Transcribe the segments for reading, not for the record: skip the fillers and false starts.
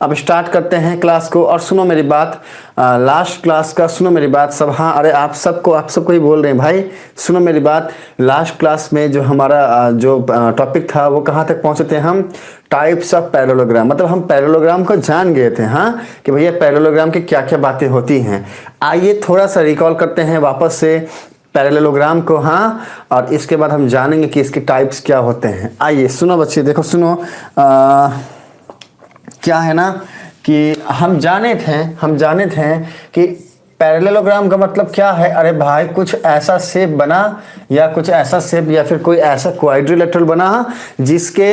अब स्टार्ट करते हैं क्लास को। और सुनो मेरी बात, लास्ट क्लास का सुनो मेरी बात सब। हाँ, अरे आप सबको ही बोल रहे हैं भाई, सुनो मेरी बात। लास्ट क्लास में जो हमारा जो टॉपिक था वो कहाँ तक पहुँचे थे हम? Types of parallelogram. मतलब हम पैरेललोग्राम को जान गए थे, हाँ, कि भैया पैरेललोग्राम की क्या क्या बातें होती हैं। आइए थोड़ा सा रिकॉल करते हैं वापस से पैरेललोग्राम को, हाँ, और इसके बाद हम जानेंगे कि इसके टाइप्स क्या होते हैं। आइए सुनो बच्चे, देखो सुनो, क्या है ना कि हम जाने थे कि पैरेललोग्राम का मतलब क्या है। अरे भाई, कुछ ऐसा शेप बना या कुछ ऐसा शेप या फिर कोई ऐसा क्वाड्रिलेटरल बना जिसके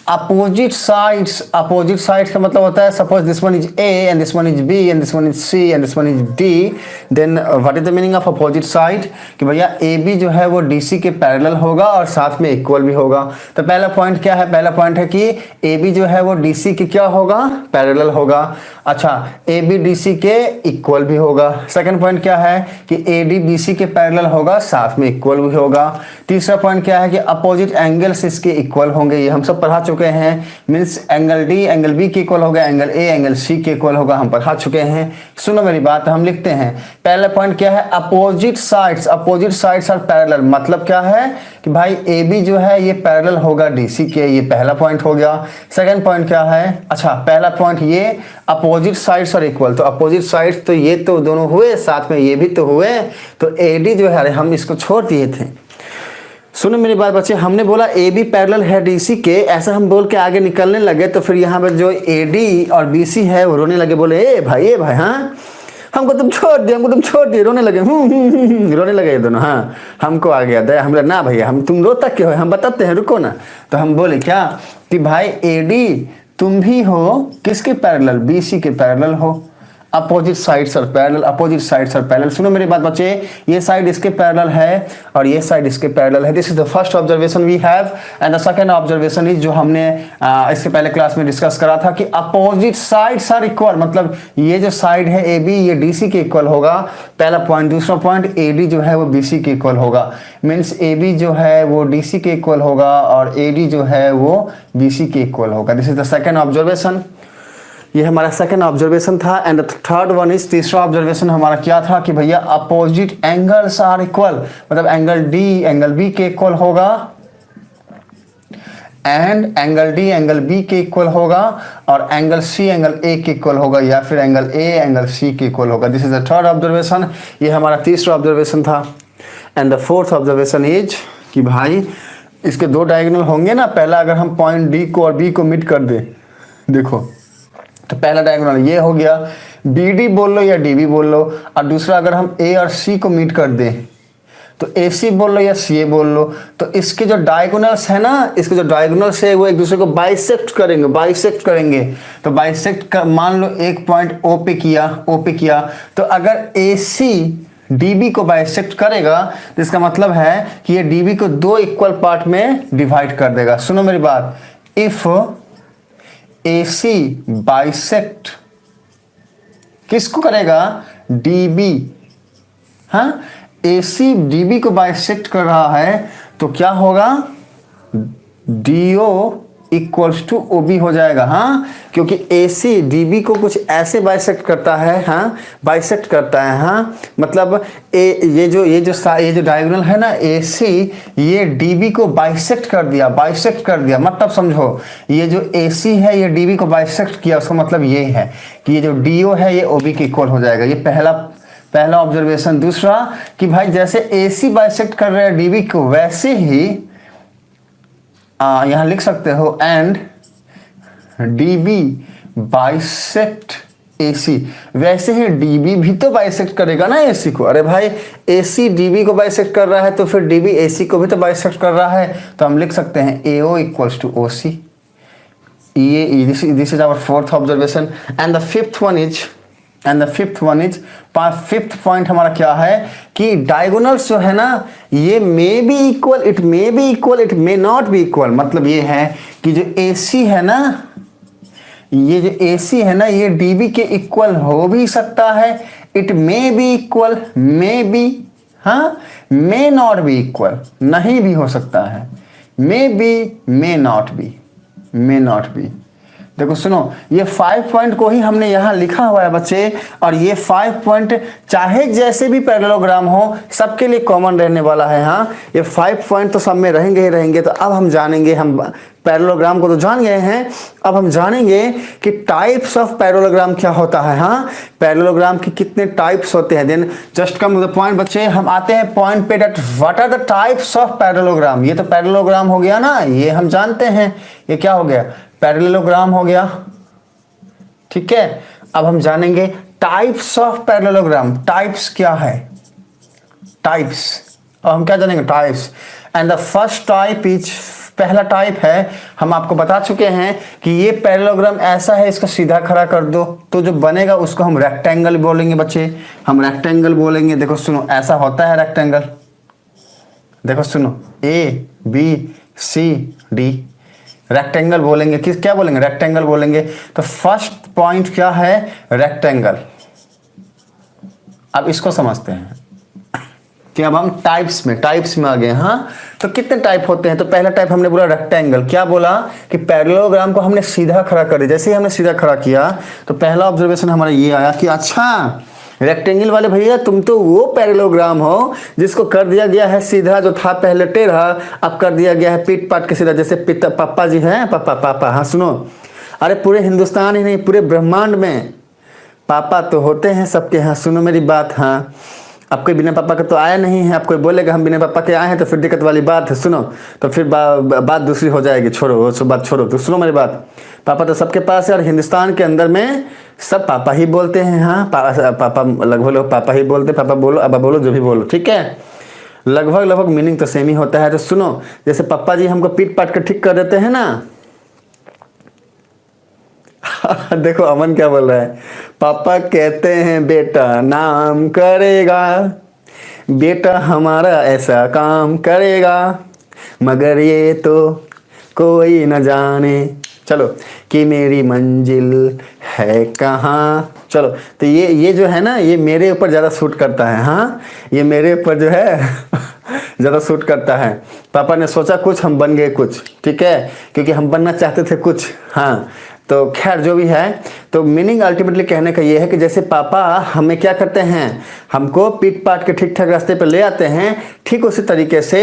अपोजिट साइड्स का मतलब होता है, suppose this one is A and this one is B and this one is C and this one is D, then what is the meaning of opposite side? कि भैया A B जो है वो D C के parallel होगा और साथ में इक्वल भी होगा। तो पहला पॉइंट क्या है? पहला पॉइंट है कि ए बी जो है वो डी सी के क्या होगा? पैरेलल होगा। अच्छा, ए बी डी सी के इक्वल भी होगा। सेकंड पॉइंट क्या है? कि ए डी बी सी के पैरेलल होगा, साथ में इक्वल भी होगा। तीसरा पॉइंट क्या है? कि अपोजिट एंगल्स इसके इक्वल होंगे। ये हम सब पढ़ा चुके हैं। Means angle D angle B के इक्वल होगा, एंगल ए एंगल सी के इक्वल होगा, हम पढ़ा चुके हैं। सुनो मेरी बात, हम लिखते हैं। पहला पॉइंट क्या है? Opposite sides are parallel. मतलब क्या है कि भाई ए बी जो है ये पैरेलल होगा डी सी के, ये पहला पॉइंट हो गया। सेकंड पॉइंट क्या है? अच्छा, पहला पॉइंट ये अपोजिट साइड्स आर इक्वल। तो अपोजिट साइड्स तो ये तो दोनों हुए, साथ में ये भी तो हुए। तो ए डी जो है, अरे हम इसको छोड़ दिए थे। सुनो मेरी बात बच्चे, हमने बोला ए बी पैरेलल है डी सी के, ऐसा हम बोल के आगे निकलने लगे तो फिर यहाँ पर जो ए डी और बी सी है वो रोने लगे, बोले ए भाई हाँ, हमको तुम छोड़ दिए, रोने लगे। रोने लगे ये दोनों। हाँ, हमको आ गया दया। हम बोले ना भैया, हम तुम रोता क्यों है, हम बताते हैं, रुको ना। तो हम बोले क्या कि भाई ए डी तुम भी हो किसके पैरेलल? बी सी के पैरेलल हो। Opposite sides are parallel. सुनो मेरी बात बच्चे, ये साइड इसके पैरेलल है और ये साइड इसके पैरेलल है। This is the first observation we have. And the second observation is जो हमने इसके पहले क्लास में डिस्कस करा था कि अपोजिट साइड्स आर इक्वल। मतलब ये जो साइड है ए बी, ये डी सी के इक्वल होगा, पहला पॉइंट। दूसरा पॉइंट, ए डी जो है वो बी सी के इक्वल होगा। मीन्स ए बी जो है वो डी सी के इक्वल होगा और ए डी जो है वो बी सी के इक्वल होगा। This is the second observation. ये हमारा सेकंड ऑब्जर्वेशन था। एंड थर्ड वन इज, तीसरा ऑब्जर्वेशन हमारा क्या था कि भैया अपोजिट एंगल्स आर इक्वल। मतलब एंगल डी एंगल बी के इक्वल होगा and angle D angle B के इक्वल होगा और एंगल सी एंगल ए के इक्वल होगा या फिर एंगल ए एंगल सी के इक्वल होगा। This is the third observation. ये हमारा तीसरा ऑब्जर्वेशन था। And the fourth observation is कि भाई इसके दो डायगोनल होंगे ना। पहला अगर हम पॉइंट डी को और बी को मीट कर दे, देखो, तो पहला डायगोनल ये हो गया, बी डी बोल लो या डी बी बोल लो। और दूसरा अगर हम ए और सी को मीट कर दें तो ए सी बोल लो या सी ए बोल लो। तो इसके जो डायगोनल्स है ना, इसके जो डायगोनल्स है वो एक दूसरे को बाइसेक्ट करेंगे। तो बाइसेक्ट कर, मान लो एक पॉइंट ओ पे किया, तो अगर ए सी डी बी को बाइसेक्ट करेगा तो इसका मतलब है कि ये डी बी को दो इक्वल पार्ट में डिवाइड कर देगा। सुनो मेरी बात, इफ AC बाइसेक्ट किसको करेगा? DB। हाँ, AC DB को बाइसेक्ट कर रहा है तो क्या होगा? DO इक्वल्स टू OB हो जाएगा। हाँ, क्योंकि AC DB को कुछ ऐसे बाइसेक्ट करता है। हाँ, बाइसेक्ट करता है। हाँ, मतलब ये जो डायगोनल है ना AC, ये DB को बाइसेक्ट कर दिया। मतलब समझो, ये जो AC है ये DB को बाइसेक्ट किया, उसका मतलब ये है कि ये जो DO है ये OB के इक्वल हो जाएगा। ये पहला ऑब्जर्वेशन। दूसरा कि भाई जैसे AC बाइसेक्ट कर रहे हैं DB को, वैसे ही यहां लिख सकते हो एंड DB बाइसेक्ट AC। वैसे ही DB भी तो बाइसेक्ट करेगा ना AC को। अरे भाई, AC DB को बाइसेक्ट कर रहा है तो फिर DB AC को भी तो बाइसेक्ट कर रहा है। तो हम लिख सकते हैं AO equals to OC। This is our fourth observation. And the fifth point हमारा क्या है कि डायगोनल्स जो है ना, ये may be equal, it may not be equal. मतलब ये है कि जो AC है ना, ये DB के इक्वल हो भी सकता है। It may be equal, may not be equal, नहीं भी हो सकता है। May be, may not B. देखो सुनो, ये 5 पॉइंट को ही हमने यहाँ लिखा हुआ है बच्चे, और ये 5 पॉइंट चाहे जैसे भी पैरेललोग्राम हो सबके लिए कॉमन रहने वाला है। हाँ, ये 5 पॉइंट तो सब में रहेंगे ही रहेंगे। तो अब हम जानेंगे, हम पैरेललोग्राम को तो जान गए हैं, अब हम जानेंगे कि टाइप्स ऑफ पैरेललोग्राम क्या होता है। हाँ, पैरेललोग्राम के कितने टाइप्स होते हैं। Then just come to the point बच्चे, हम आते हैं पॉइंट पे, that what are the types of parallelogram. ये तो पैरेललोग्राम हो गया ना, ये हम जानते हैं, ये क्या हो गया, पैरेललोग्राम हो गया। ठीक है, अब हम जानेंगे टाइप्स ऑफ पैरेललोग्राम। टाइप्स क्या है, टाइप्स, और हम क्या जानेंगे, types. And the first type is, पहला टाइप है, हम आपको बता चुके हैं कि ये पैरेललोग्राम ऐसा है, इसको सीधा खड़ा कर दो तो जो बनेगा उसको हम रेक्टेंगल बोलेंगे बच्चे, हम रेक्टेंगल बोलेंगे। देखो सुनो, ऐसा होता है रेक्टेंगल, देखो सुनो, A B C D, rectangle बोलेंगे। किस, क्या बोलेंगे, रेक्टेंगल बोलेंगे। तो फर्स्ट पॉइंट क्या है, रेक्टेंगल। अब इसको समझते हैं कि अब हम टाइप्स में आ गए। हाँ, तो कितने टाइप होते हैं। तो पहला टाइप हमने बोला रेक्टेंगल। क्या बोला कि पैरेललोग्राम को हमने सीधा खड़ा कर दिया। जैसे ही हमने सीधा खड़ा किया तो पहला ऑब्जर्वेशन हमारा ये आया कि अच्छा रेक्टेंगल वाले भैया, तुम तो वो पैरेललोग्राम हो जिसको कर दिया गया है सीधा, जो था पहले टेढ़ा अब कर दिया गया है पीट पाट के सीधा। जैसे पापा जी हैं, पापा। हाँ सुनो, अरे पूरे हिंदुस्तान ही नहीं, पूरे ब्रह्मांड में पापा तो होते हैं सबके। हाँ सुनो मेरी बात, हाँ अब कोई बिना पापा का तो आया नहीं है। अब कोई बोलेगा हम बिना पापा के आए हैं तो फिर दिक्कत वाली बात है। सुनो, तो फिर बात दूसरी हो जाएगी, छोड़ो वो सब बात छोड़ो। तो सुनो मेरी बात, पापा तो सबके पास है और हिंदुस्तान के अंदर में सब पापा ही बोलते हैं। हाँ, पापा लगभग लोग पापा ही बोलते, पापा बोलो, अब बोलो, जो भी बोलो, ठीक है, लगभग मीनिंग तो सेम ही होता है। तो सुनो, जैसे पापा जी हमको पीट पाट के ठीक कर देते हैं ना। देखो अमन क्या बोल रहा है, पापा कहते हैं बेटा नाम करेगा, बेटा हमारा ऐसा काम करेगा, मगर ये तो कोई न जाने, चलो, कि मेरी मंजिल है कहाँ। चलो, तो ये जो है ना, ये मेरे ऊपर ज़्यादा सूट करता है। हाँ, ये मेरे ऊपर जो है ज़्यादा सूट करता है। पापा ने सोचा कुछ, हम बन गए कुछ, ठीक है, क्योंकि हम बनना चाहते थे कुछ। हाँ, तो खैर जो भी है, तो मीनिंग अल्टीमेटली कहने का ये है कि जैसे पापा हमें क्या करते हैं, हमको पीट पाट के ठीक ठाक रास्ते पर ले आते हैं, ठीक उसी तरीके से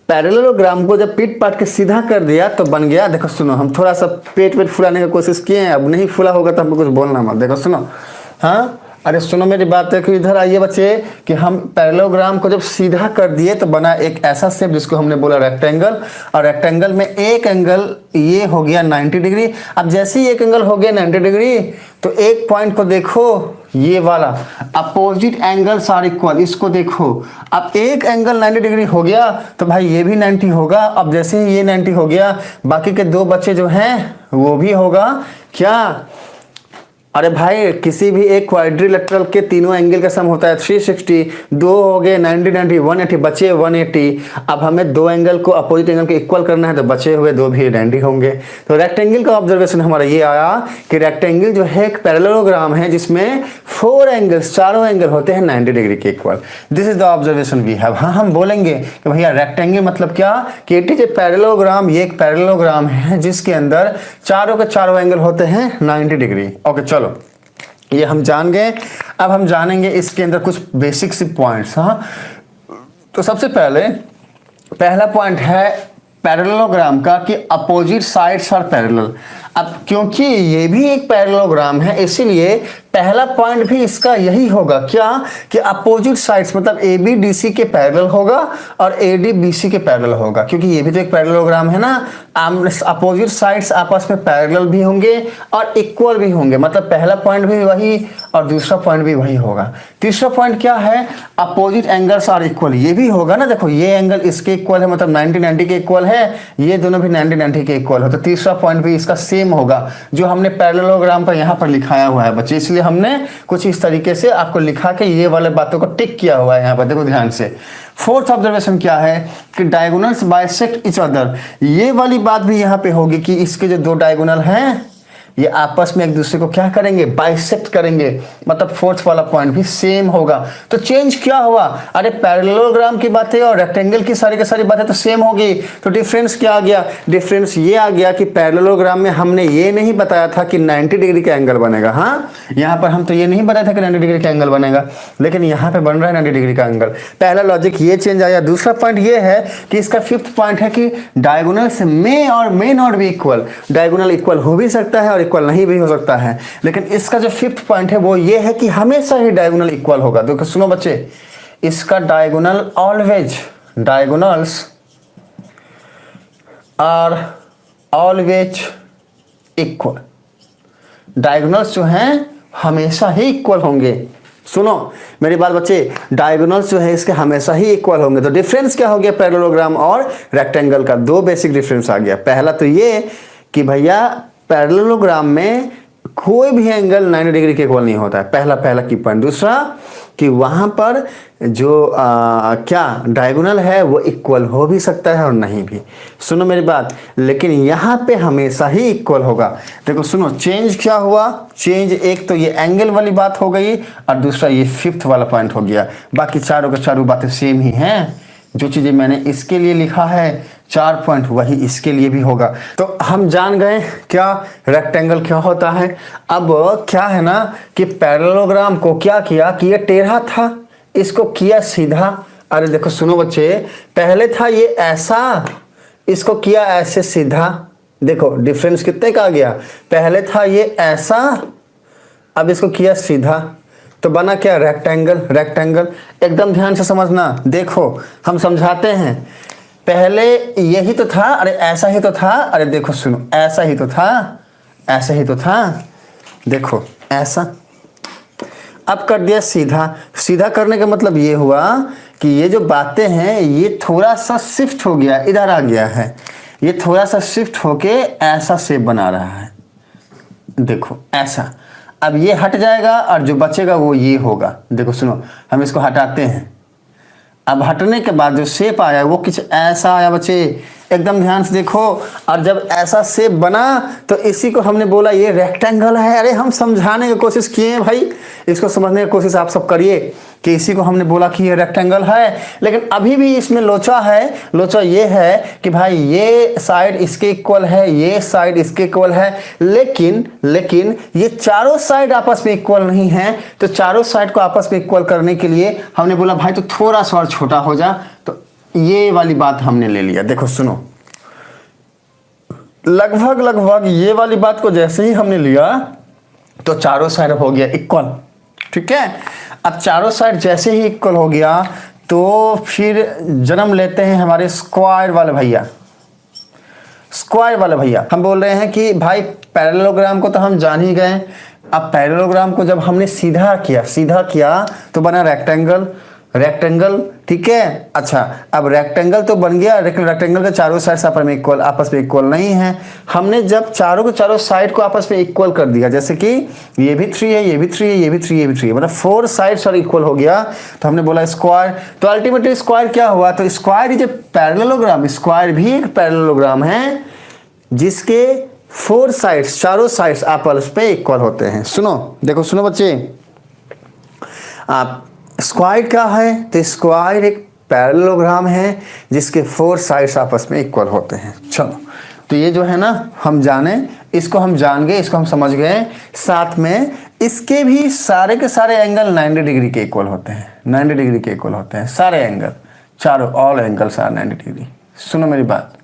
पैरेललोग्राम को जब पीट पाट के सीधा कर दिया तो बन गया। देखो सुनो, हम थोड़ा सा पेट फुलाने की कोशिश किए हैं, अब नहीं फुला होगा तो हमको कुछ बोलना मत। देखो सुनो, हाँ, अरे सुनो मेरी बात है कि इधर आइए बच्चे, कि हम पैरेललोग्राम को जब सीधा कर दिए तो बना एक ऐसा शेप जिसको हमने बोला रेक्टेंगल। और रेक्टेंगल में एक एंगल ये हो गया 90 डिग्री। अब जैसे ही एक एंगल हो गया 90 डिग्री तो एक पॉइंट को देखो, ये वाला अपोजिट एंगल्स आर इक्वल, इसको देखो। अब एक एंगल 90 डिग्री हो गया तो भाई ये भी 90 होगा। अब जैसे ही ये 90 हो गया, बाकी के दो बच्चे जो हैं वो भी होगा क्या, अरे भाई किसी भी एक क्वाड्रिलेटरल के तीनों एंगल का सम होता है 360, दो हो गए 90 90 180, बचे 180। अब हमें दो एंगल को अपोजिट एंगल को इक्वल करना है तो बचे हुए दो भी 90 होंगे। तो रेक्टेंगल का ऑब्जर्वेशन हमारा ये आया कि रेक्टेंगल जो है एक पैरेललोग्राम है जिसमें 4 एंगल्स, चारों एंगल होते हैं 90 डिग्री के equal. This is the observation we have. हाँ, हम बोलेंगे कि भैया रेक्टेंगल मतलब क्या, कि इट इज ए पैरेललोग्राम, ये एक पैरेललोग्राम है जिसके अंदर चारों के चारों एंगल होते हैं 90 डिग्री। ओके चलो, ये हम जान गए। अब हम जानेंगे इसके अंदर कुछ बेसिक सी पॉइंट्स। हाँ, तो सबसे पहला पॉइंट है पैरेललोग्राम का कि अपोजिट साइड्स आर पैरेलल। अब क्योंकि ये भी एक पैरेललोग्राम है इसीलिए पहला पॉइंट भी इसका यही होगा, क्या, कि अपोजिट साइड्स मतलब ए बी डी सी के पैरेलल होगा और ए डी बी सी के पैरेलल होगा, क्योंकि ये भी तो एक पैरेललोग्राम है ना। अपोजिट साइड्स आपस में पैरेलल भी होंगे और इक्वल भी होंगे, मतलब पहला पॉइंट भी वही और दूसरा पॉइंट भी वही होगा। तीसरा पॉइंट क्या है, अपोजिट एंगल्स आर इक्वल, ये भी होगा ना। देखो ये एंगल इसके इक्वल है, मतलब 90 90 के इक्वल है, ये दोनों भी 90 90 के इक्वल हो, तो तीसरा पॉइंट भी इसका सेम होगा जो हमने पैरेललोग्राम पर यहाँ पर लिखाया हुआ है बच्चे। इसलिए हमने कुछ इस तरीके से आपको लिखा के ये वाले बातों को टिक किया हुआ है यहाँ पर, देखो ध्यान से। फोर्थ ऑब्जर्वेशन क्या है कि डायगोनल्स बाइसेक्ट इच अदर, ये वाली बात भी यहाँ पे होगी कि इसके जो दो डायगोनल हैं ये आपस में एक दूसरे को क्या करेंगे, बाइसेक्ट करेंगे, मतलब फोर्थ वाला पॉइंट भी सेम होगा। तो चेंज क्या हुआ, अरे पैरेललोग्राम की बातें और रेक्टेंगल की सारी बातें तो सेम होगी, तो डिफरेंस क्या आ गया, डिफरेंस ये आ गया कि पैरेललोग्राम में हमने ये नहीं बताया था कि 90 डिग्री का एंगल बनेगा। हाँ, यहाँ पर हम तो ये नहीं बताया था कि 90 डिग्री का एंगल बनेगा, लेकिन यहाँ पे बन रहा है 90 डिग्री का एंगल। पहला लॉजिक ये चेंज आया। दूसरा पॉइंट ये है कि इसका फिफ्थ पॉइंट है कि diagonals may not be equal, diagonal equal हो भी सकता है और इक्वल नहीं भी हो सकता है, लेकिन इसका जो फिफ्थ पॉइंट है वो ये है कि हमेशा ही डायगोनल इक्वल होगा। देखो सुनो बच्चे, इसका diagonal always, diagonals are always equal, diagonals जो हैं हमेशा ही इक्वल होंगे। सुनो मेरी बात बच्चे, डायगोनल्स जो है इसके हमेशा ही इक्वल होंगे। तो डिफरेंस क्या हो गया पैरेललोग्राम और रेक्टेंगल का, दो बेसिक डिफरेंस आ गया। पहला तो ये कि भैया पैरेललोग्राम में कोई भी एंगल 90 डिग्री के इक्वल नहीं होता है, पहला की पॉइंट। दूसरा कि वहां पर जो क्या डायगोनल है वो इक्वल हो भी सकता है और नहीं भी। सुनो मेरी बात, लेकिन यहाँ पे हमेशा ही इक्वल होगा। देखो सुनो, चेंज क्या हुआ, चेंज एक तो ये एंगल वाली बात हो गई और दूसरा ये फिफ्थ वाला पॉइंट हो गया। बाकी चारों के चारों बातें सेम ही हैं। जो चीज़ें मैंने इसके लिए लिखा है 4 पॉइंट, वही इसके लिए भी होगा। तो हम जान गए क्या रेक्टेंगल क्या होता है। अब क्या है ना कि पैरेललोग्राम को क्या किया कि ये टेढ़ा था, इसको किया सीधा। अरे देखो सुनो बच्चे, पहले था ये ऐसा, इसको किया ऐसे सीधा। देखो डिफरेंस कितने का आ गया, पहले था ये ऐसा, अब इसको किया सीधा, तो बना क्या, रेक्टेंगल। रेक्टेंगल एकदम ध्यान से समझना। देखो हम समझाते हैं, पहले यही तो था, अरे ऐसा ही तो था, अरे देखो सुनो, ऐसा ही तो था, ऐसा ही तो था, देखो ऐसा, अब कर दिया सीधा। सीधा करने का मतलब ये हुआ कि ये जो बातें हैं ये थोड़ा सा शिफ्ट हो गया, इधर आ गया है, ये थोड़ा सा शिफ्ट होके ऐसा शेप बना रहा है। देखो ऐसा, अब ये हट जाएगा और जो बचेगा वो ये होगा। देखो सुनो, हम इसको हटाते हैं, अब हटने के बाद जो शेप आया वो कुछ ऐसा आया बच्चे, एकदम ध्यान से देखो। और जब ऐसा शेप बना तो इसी को हमने बोला ये रेक्टेंगल है। अरे हम समझाने की कोशिश किए हैं भाई, इसको समझने की कोशिश आप सब करिए कि इसी को हमने बोला कि ये रेक्टेंगल है, लेकिन अभी भी इसमें लोचा है। लोचा ये है कि भाई ये साइड इसके इक्वल है, ये साइड इसके इक्वल है, लेकिन ये चारों साइड आपस में इक्वल नहीं है। तो चारों साइड को आपस में इक्वल करने के लिए हमने बोला भाई तो थोड़ा सा और छोटा हो जा, तो ये वाली बात हमने ले लिया। देखो सुनो, लगभग ये वाली बात को जैसे ही हमने लिया तो चारों साइड हो गया इक्वल, ठीक है। अब चारों साइड जैसे ही इक्वल हो गया तो फिर जन्म लेते हैं हमारे स्क्वायर वाले भैया। स्क्वायर वाले भैया हम बोल रहे हैं कि भाई पैरेललोग्राम को तो हम जान ही गए, अब पैरेललोग्राम को जब हमने सीधा किया तो बना रेक्टेंगल। रेक्टेंगल ठीक है, अच्छा अब रेक्टेंगल तो बन गया, लेकिन रेक्टेंगल के चारों साइड आपस में इक्वल नहीं है। हमने जब चारों के चारों साइड को आपस में इक्वल कर दिया, जैसे कि ये भी 3 है, ये भी 3 है, ये भी 3 है, ये भी 3 है, मतलब 4 साइड्स और इक्वल हो गया, तो हमने बोला स्क्वायर। तो अल्टीमेटली स्क्वायर क्या हुआ, तो square is a parallelogram. Square भी एक पैरेललोग्राम है जिसके 4 साइड्स, चारों साइड्स आपस में इक्वल होते हैं। सुनो देखो, सुनो बच्चे, आप स्क्वायर क्या है, तो स्क्वायर एक पैरेललोग्राम है जिसके 4 साइड्स आपस में इक्वल होते हैं। चलो तो ये जो है ना हम जाने, इसको हम जान गए, इसको हम समझ गए। साथ में इसके भी सारे के सारे एंगल 90 डिग्री के इक्वल होते हैं, 90 डिग्री के इक्वल होते हैं सारे एंगल, चारों ऑल एंगल्स आर 90 डिग्री। सुनो मेरी बात,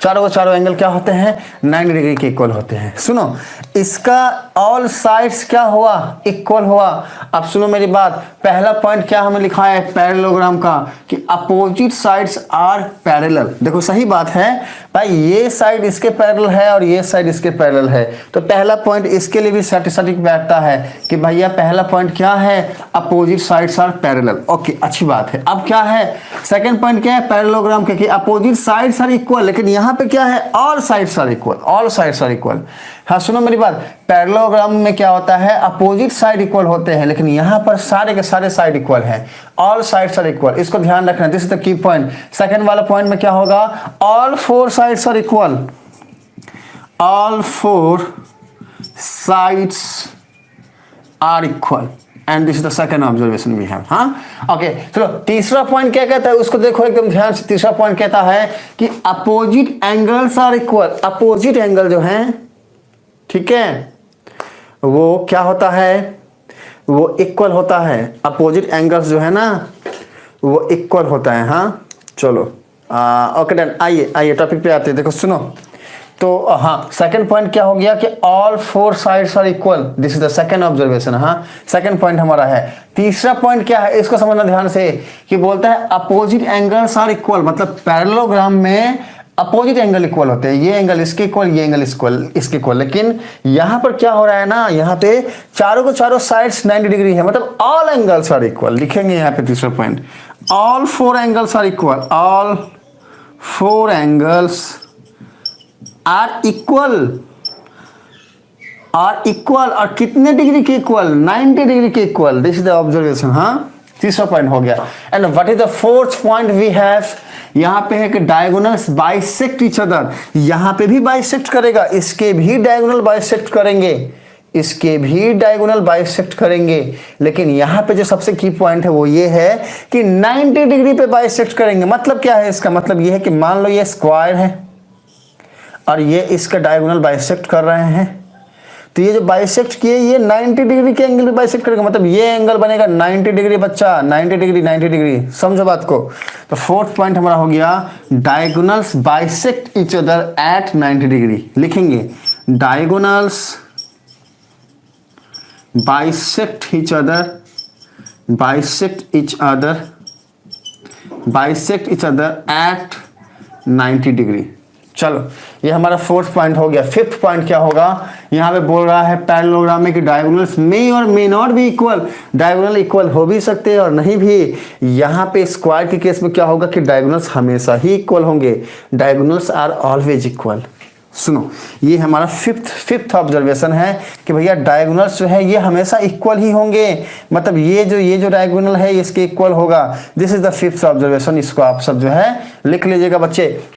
चारों एंगल क्या होते हैं, 90 डिग्री के इक्वल होते हैं। सुनो इसका ऑल साइड्स क्या हुआ, इक्वल हुआ। अब सुनो मेरी बात, पहला पॉइंट क्या हमें लिखा है पैरेललोग्राम का कि अपोजिट साइड्स आर पैरेलल। देखो सही बात है भाई, ये साइड इसके पैरेलल है और ये साइड इसके पैरेलल है, तो पहला पॉइंट इसके लिए भी सटीक बैठता है कि भैया पहला पॉइंट क्या है, opposite sides are parallel. Okay अच्छी बात है। अब क्या है सेकंड पॉइंट, क्या है पैरेललोग्राम के कि अपोजिट साइड्स आर इक्वल, लेकिन यहाँ पे क्या है, all sides are equal, all sides are equal. हाँ सुनो मेरी बात, पैरेललोग्राम में क्या होता है, अपोजिट साइड इक्वल होते हैं, लेकिन यहाँ पर सारे के सारे साइड इक्वल हैं, ऑल साइड्स आर इक्वल। इसको ध्यान रखना, this is the key point. Second वाला पॉइंट में क्या होगा, all 4 sides are equal, all 4 sides are equal and this is the second observation we have. हाँ ओके चलो तीसरा पॉइंट क्या कहता है उसको देखो एकदम ध्यान से। तीसरा पॉइंट कहता है कि opposite angles are equal. Opposite angle जो है, ठीक है, वो क्या होता है, वो इक्वल होता है। अपोजिट एंगल्स जो है ना वो इक्वल होता है। हाँ चलो ओके डन। आइए आइए टॉपिक पे आते हैं। देखो सुनो तो हाँ सेकंड पॉइंट क्या हो गया कि all four sides are equal. This is the second observation. हाँ सेकंड पॉइंट हमारा है। तीसरा पॉइंट क्या है इसको समझना ध्यान से कि बोलता है अपोजिट एंगल्स आर इक्वल, मतलब पैरेललोग्राम में अपोजिट एंगल इक्वल होते हैं। ये एंगल इसके इक्वल, ये एंगल इसके इक्वल। लेकिन यहां पर क्या हो रहा है ना, यहाँ पे चारों को चारों साइड्स 90 डिग्री है, मतलब ऑल एंगल्स आर इक्वल। लिखेंगे यहाँ पे तीसरा point, all four angles are equal. All four angles are equal. और कितने डिग्री के इक्वल? 90 डिग्री के equal. This is the observation. हाँ तीसरा पॉइंट हो गया। And what is the fourth point we have? यहां पे है कि डायगोनल्स बाइसेक्ट ईच अदर। यहां पे भी बाइसेक्ट करेगा, इसके भी डायगोनल बाइसेक्ट करेंगे, इसके भी डायगोनल बाइसेक्ट करेंगे। लेकिन यहां पे जो सबसे की पॉइंट है वो ये है कि 90 डिग्री पे बाइसेक्ट करेंगे। मतलब क्या है इसका? मतलब ये है कि मान लो ये स्क्वायर है और ये इसका डायगोनल बाइसेक्ट कर रहे हैं, तो ये जो बाइसेक्ट किए ये 90 डिग्री के एंगल पे बाइसेक्ट करेगा। मतलब ये एंगल बनेगा 90 डिग्री बच्चा, 90 डिग्री 90 डिग्री। समझो बात को। तो फोर्थ पॉइंट हमारा हो गया diagonals bisect each other at 90 degree. लिखेंगे diagonals bisect each other, bisect each other, bisect each other at 90 degree. चलो ये हमारा फोर्थ पॉइंट हो गया। फिफ्थ पॉइंट क्या होगा? यहाँ पे बोल रहा है पैरेललोग्राम में कि डायगोनल्स मे और मे not be equal. Diagonal equal हो भी सकते हैं और नहीं भी। यहाँ पे स्क्वायर के केस में क्या होगा कि डायगोनल्स हमेशा ही इक्वल होंगे। Diagonals are always equal. सुनो ये हमारा फिफ्थ ऑब्जर्वेशन है कि भैया डायगोनल्स जो है ये हमेशा इक्वल ही होंगे। मतलब ये जो डायगोनल है इसके इक्वल होगा। This is the fifth observation. इसको आप सब जो है लिख लीजिएगा बच्चे।